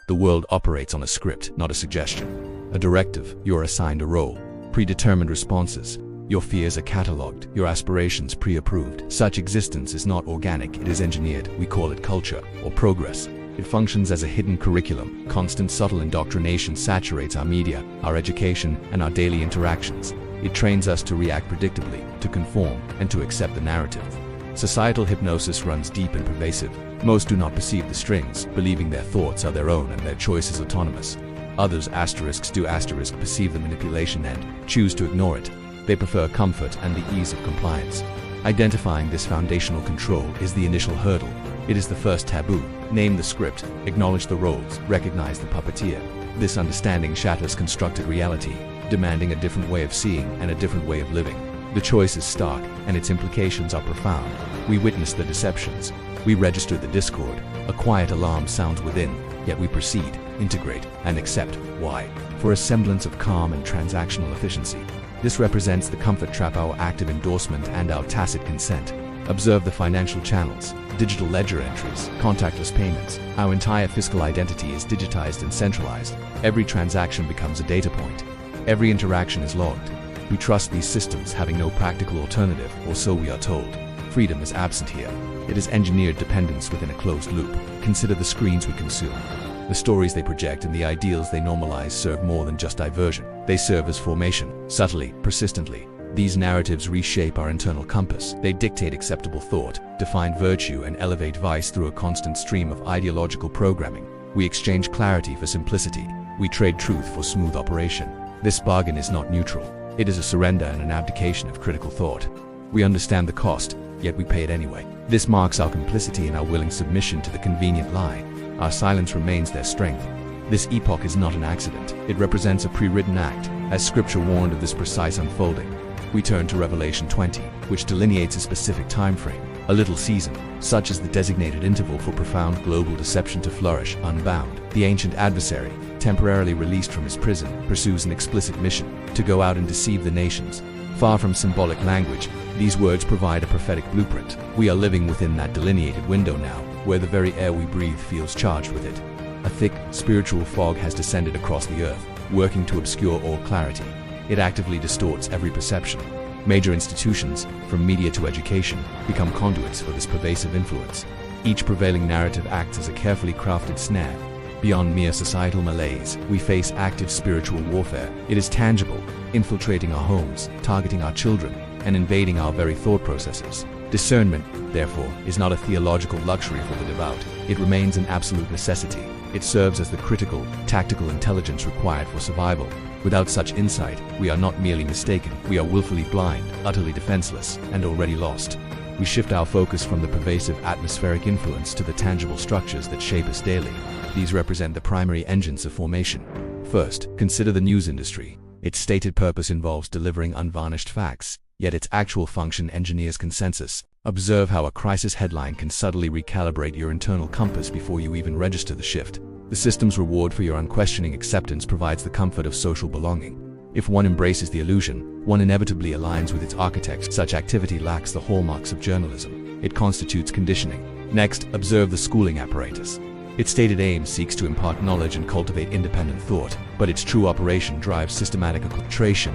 The world operates on a script, not a suggestion. A directive, you're assigned a role. Predetermined responses. Your fears are catalogued, your aspirations pre-approved. Such existence is not organic, it is engineered. We call it culture, or progress. It functions as a hidden curriculum. Constant subtle indoctrination saturates our media, our education, and our daily interactions. It trains us to react predictably, to conform, and to accept the narrative. Societal hypnosis runs deep and pervasive. Most do not perceive the strings, believing their thoughts are their own and their choice is autonomous. Others perceive the manipulation and choose to ignore it. They prefer comfort and the ease of compliance. Identifying this foundational control is the initial hurdle. It is the first taboo. Name the script, acknowledge the roles, recognize the puppeteer. This understanding shatters constructed reality, demanding a different way of seeing and a different way of living. The choice is stark, and its implications are profound. We witness the deceptions. We register the discord. A quiet alarm sounds within, yet we proceed, integrate, and accept. Why? For a semblance of calm and transactional efficiency. This represents the comfort trap, our active endorsement and our tacit consent. Observe the financial channels, digital ledger entries, contactless payments. Our entire fiscal identity is digitized and centralized. Every transaction becomes a data point. Every interaction is logged. We trust these systems, having no practical alternative, or so we are told. Freedom is absent here. It is engineered dependence within a closed loop. Consider the screens we consume. The stories they project and the ideals they normalize serve more than just diversion. They serve as formation, subtly, persistently. These narratives reshape our internal compass. They dictate acceptable thought, define virtue, and elevate vice through a constant stream of ideological programming. We exchange clarity for simplicity. We trade truth for smooth operation. This bargain is not neutral. It is a surrender and an abdication of critical thought. We understand the cost, yet we pay it anyway. This marks our complicity and our willing submission to the convenient lie. Our silence remains their strength. This epoch is not an accident. It represents a pre-written act, as Scripture warned of this precise unfolding. We turn to Revelation 20, which delineates a specific time frame, a little season, such as the designated interval for profound global deception to flourish unbound. The ancient adversary, temporarily released from his prison, pursues an explicit mission, to go out and deceive the nations. Far from symbolic language, these words provide a prophetic blueprint. We are living within that delineated window now, where the very air we breathe feels charged with it. A thick, spiritual fog has descended across the earth, working to obscure all clarity. It actively distorts every perception. Major institutions, from media to education, become conduits for this pervasive influence. Each prevailing narrative acts as a carefully crafted snare. Beyond mere societal malaise, we face active spiritual warfare. It is tangible, infiltrating our homes, targeting our children, and invading our very thought processes. Discernment, therefore, is not a theological luxury for the devout. It remains an absolute necessity. It serves as the critical, tactical intelligence required for survival. Without such insight, we are not merely mistaken, we are willfully blind, utterly defenseless, and already lost. We shift our focus from the pervasive atmospheric influence to the tangible structures that shape us daily. These represent the primary engines of formation. First, consider the news industry. Its stated purpose involves delivering unvarnished facts, yet its actual function engineers consensus. Observe how a crisis headline can subtly recalibrate your internal compass before you even register the shift. The system's reward for your unquestioning acceptance provides the comfort of social belonging. If one embraces the illusion, one inevitably aligns with its architects. Such activity lacks the hallmarks of journalism. It constitutes conditioning. Next, observe the schooling apparatus. Its stated aim seeks to impart knowledge and cultivate independent thought, but its true operation drives systematic acculturation.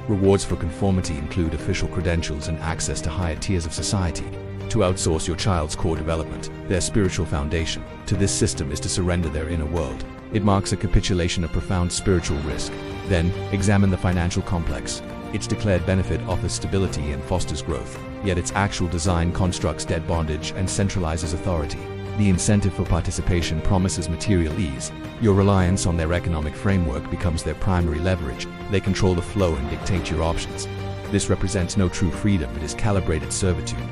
Rewards for conformity include official credentials and access to higher tiers of society. To outsource your child's core development, their spiritual foundation, to this system is to surrender their inner world. It marks a capitulation of profound spiritual risk. Then, examine the financial complex. Its declared benefit offers stability and fosters growth, yet its actual design constructs debt bondage and centralizes authority. The incentive for participation promises material ease. Your reliance on their economic framework becomes their primary leverage. They control the flow and dictate your options. This represents no true freedom, it is calibrated servitude.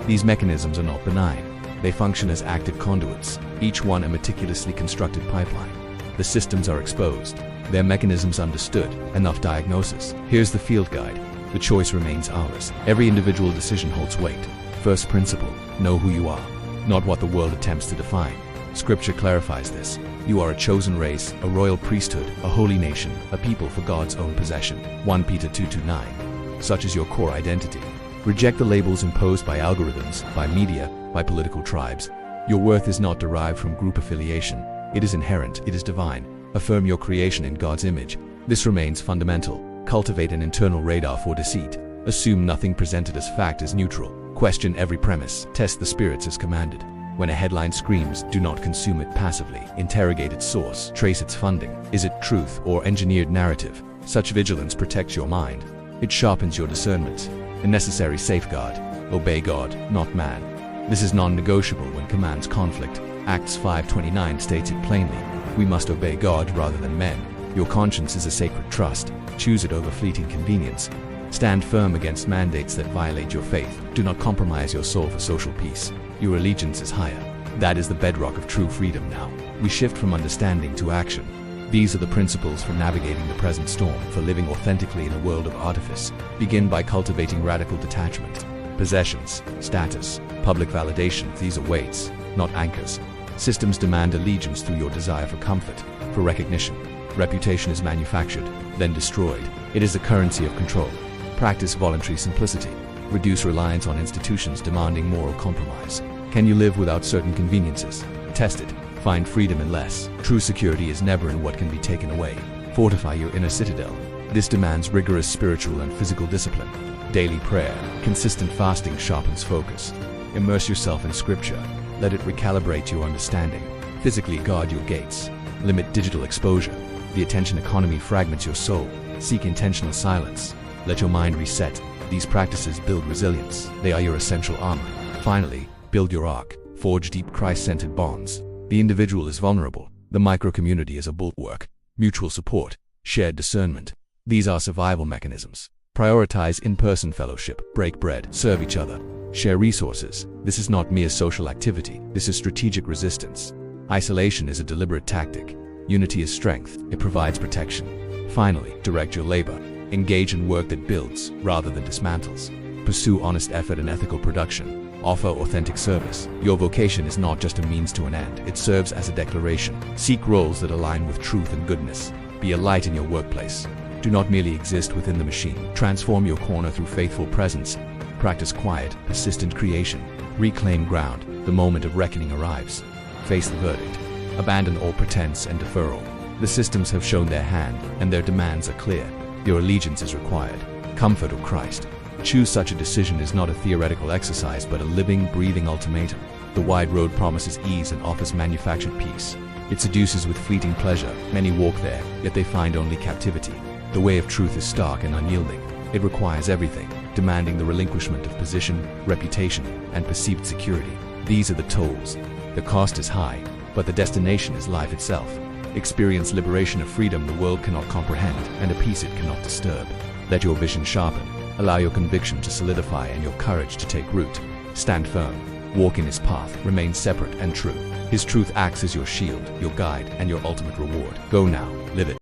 These mechanisms are not benign. They function as active conduits, each one a meticulously constructed pipeline. The systems are exposed, their mechanisms understood, enough diagnosis. Here's the field guide. The choice remains ours. Every individual decision holds weight. First principle, know who you are, not what the world attempts to define. Scripture clarifies this. You are a chosen race, a royal priesthood, a holy nation, a people for God's own possession. 1 Peter 2:9. Such is your core identity. Reject the labels imposed by algorithms, by media, by political tribes. Your worth is not derived from group affiliation. It is inherent, it is divine. Affirm your creation in God's image. This remains fundamental. Cultivate an internal radar for deceit. Assume nothing presented as fact is neutral. Question every premise. Test the spirits as commanded. When a headline screams, do not consume it passively. Interrogate its source. Trace its funding. Is it truth or engineered narrative? Such vigilance protects your mind. It sharpens your discernment. A necessary safeguard. Obey God, not man. This is non-negotiable when commands conflict. Acts 5:29 states it plainly. We must obey God rather than men. Your conscience is a sacred trust. Choose it over fleeting convenience. Stand firm against mandates that violate your faith. Do not compromise your soul for social peace. Your allegiance is higher. That is the bedrock of true freedom now. We shift from understanding to action. These are the principles for navigating the present storm, for living authentically in a world of artifice. Begin by cultivating radical detachment. Possessions, status, public validation, these are weights, not anchors. Systems demand allegiance through your desire for comfort, for recognition. Reputation is manufactured, then destroyed. It is the currency of control. Practice voluntary simplicity. Reduce reliance on institutions demanding moral compromise. Can you live without certain conveniences? Test it. Find freedom in less. True security is never in what can be taken away. Fortify your inner citadel. This demands rigorous spiritual and physical discipline. Daily prayer, consistent fasting sharpens focus. Immerse yourself in scripture. Let it recalibrate your understanding. Physically guard your gates. Limit digital exposure. The attention economy fragments your soul. Seek intentional silence. Let your mind reset. These practices build resilience. They are your essential armor. Finally, build your ark. Forge deep Christ-centered bonds. The individual is vulnerable. The micro-community is a bulwark. Mutual support. Shared discernment. These are survival mechanisms. Prioritize in-person fellowship. Break bread. Serve each other. Share resources. This is not mere social activity. This is strategic resistance. Isolation is a deliberate tactic. Unity is strength. It provides protection. Finally, direct your labor. Engage in work that builds rather than dismantles. Pursue honest effort and ethical production. Offer authentic service. Your vocation is not just a means to an end. It serves as a declaration. Seek roles that align with truth and goodness. Be a light in your workplace. Do not merely exist within the machine. Transform your corner through faithful presence. Practice quiet, persistent creation. Reclaim ground. The moment of reckoning arrives. Face the verdict. Abandon all pretense and deferral. The systems have shown their hand, and their demands are clear. Your allegiance is required. Comfort or Christ. Choose such a decision is not a theoretical exercise but a living, breathing ultimatum. The wide road promises ease and offers manufactured peace. It seduces with fleeting pleasure. Many walk there, yet they find only captivity. The way of truth is stark and unyielding. It requires everything, demanding the relinquishment of position, reputation, and perceived security. These are the tolls. The cost is high, but the destination is life itself. Experience liberation of freedom the world cannot comprehend, and a peace it cannot disturb. Let your vision sharpen. Allow your conviction to solidify and your courage to take root. Stand firm. Walk in his path. Remain separate and true. His truth acts as your shield, your guide, and your ultimate reward. Go now. Live it.